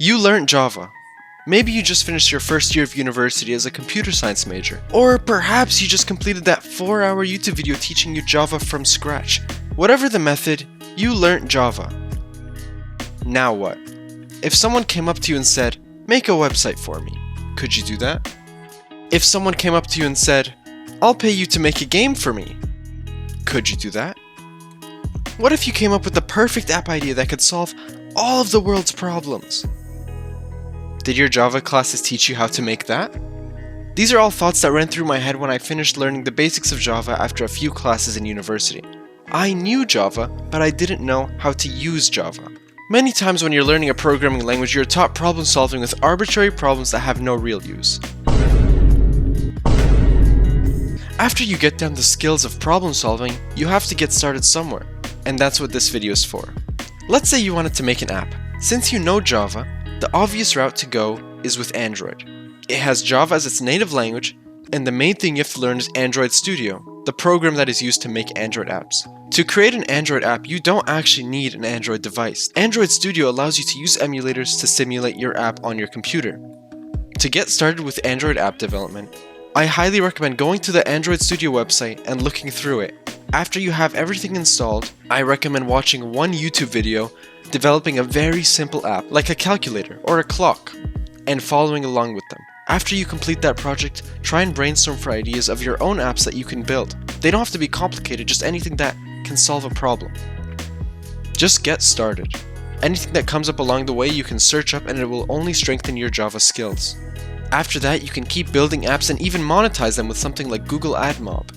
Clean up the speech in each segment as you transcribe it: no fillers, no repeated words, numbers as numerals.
You learned Java. Maybe you just finished your first year of university as a computer science major. Or perhaps you just completed that 4-hour YouTube video teaching you Java from scratch. Whatever the method, you learned Java. Now what? If someone came up to you and said, "Make a website for me," could you do that? If someone came up to you and said, "I'll pay you to make a game for me," could you do that? What if you came up with the perfect app idea that could solve all of the world's problems? Did your Java classes teach you how to make that? These are all thoughts that ran through my head when I finished learning the basics of Java after a few classes in university. I knew Java, but I didn't know how to use Java. Many times when you're learning a programming language, you're taught problem solving with arbitrary problems that have no real use. After you get down the skills of problem solving, you have to get started somewhere, and that's what this video is for. Let's say you wanted to make an app. Since you know Java, the obvious route to go is with Android. It has Java as its native language, and the main thing you have to learn is Android Studio, the program that is used to make Android apps. To create an Android app, you don't actually need an Android device. Android Studio allows you to use emulators to simulate your app on your computer. To get started with Android app development, I highly recommend going to the Android Studio website and looking through it. After you have everything installed, I recommend watching one YouTube video developing a very simple app like a calculator or a clock and following along with them. After you complete that project, try and brainstorm for ideas of your own apps that you can build. They don't have to be complicated, just anything that can solve a problem. Just get started. Anything that comes up along the way you can search up and it will only strengthen your Java skills. After that, you can keep building apps and even monetize them with something like Google AdMob.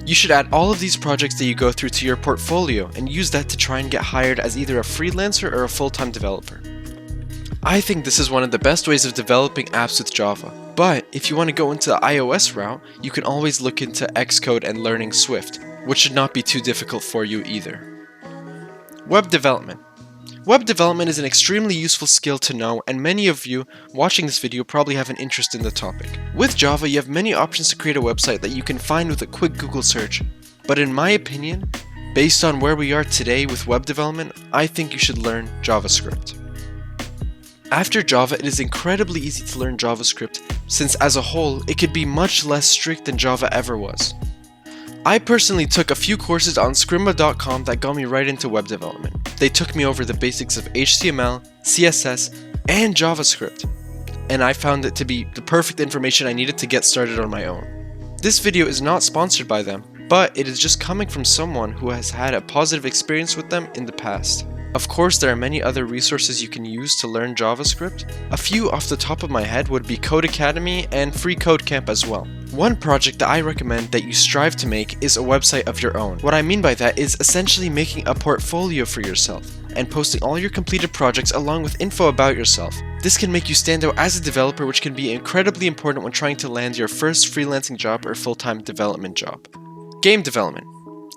You should add all of these projects that you go through to your portfolio and use that to try and get hired as either a freelancer or a full-time developer. I think this is one of the best ways of developing apps with Java, but if you want to go into the iOS route, you can always look into Xcode and learning Swift, which should not be too difficult for you either. Web development. Web development is an extremely useful skill to know, and many of you watching this video probably have an interest in the topic. With Java, you have many options to create a website that you can find with a quick Google search, but in my opinion, based on where we are today with web development, I think you should learn JavaScript. After Java, it is incredibly easy to learn JavaScript, since as a whole, it could be much less strict than Java ever was. I personally took a few courses on Scrimba.com that got me right into web development. They took me over the basics of HTML, CSS, and JavaScript, and I found it to be the perfect information I needed to get started on my own. This video is not sponsored by them, but it is just coming from someone who has had a positive experience with them in the past. Of course, there are many other resources you can use to learn JavaScript. A few off the top of my head would be Code Academy and Free Code Camp as well. One project that I recommend that you strive to make is a website of your own. What I mean by that is essentially making a portfolio for yourself and posting all your completed projects along with info about yourself. This can make you stand out as a developer, which can be incredibly important when trying to land your first freelancing job or full-time development job. Game development.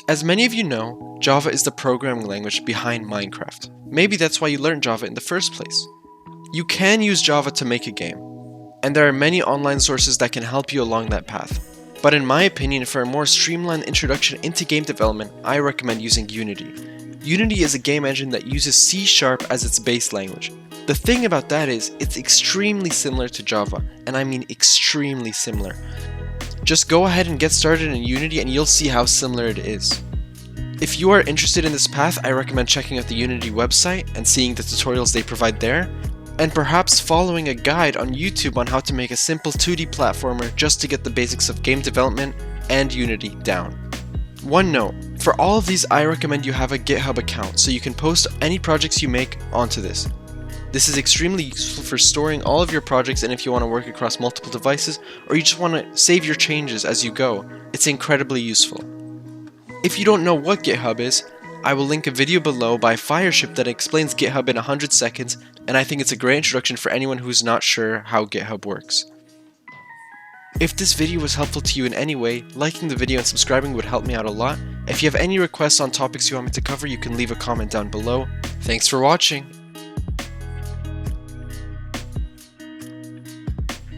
As many of you know, Java is the programming language behind Minecraft. Maybe that's why you learned Java in the first place. You can use Java to make a game, and there are many online sources that can help you along that path. But in my opinion, for a more streamlined introduction into game development, I recommend using Unity. Unity is a game engine that uses C# as its base language. The thing about that is, it's extremely similar to Java, and I mean extremely similar. Just go ahead and get started in Unity and you'll see how similar it is. If you are interested in this path, I recommend checking out the Unity website and seeing the tutorials they provide there, and perhaps following a guide on YouTube on how to make a simple 2D platformer just to get the basics of game development and Unity down. One note, for all of these I recommend you have a GitHub account so you can post any projects you make onto this. This is extremely useful for storing all of your projects, and if you want to work across multiple devices or you just want to save your changes as you go, it's incredibly useful. If you don't know what GitHub is, I will link a video below by Fireship that explains GitHub in 100 seconds, and I think it's a great introduction for anyone who's not sure how GitHub works. If this video was helpful to you in any way, liking the video and subscribing would help me out a lot. If you have any requests on topics you want me to cover, you can leave a comment down below. Thanks for watching!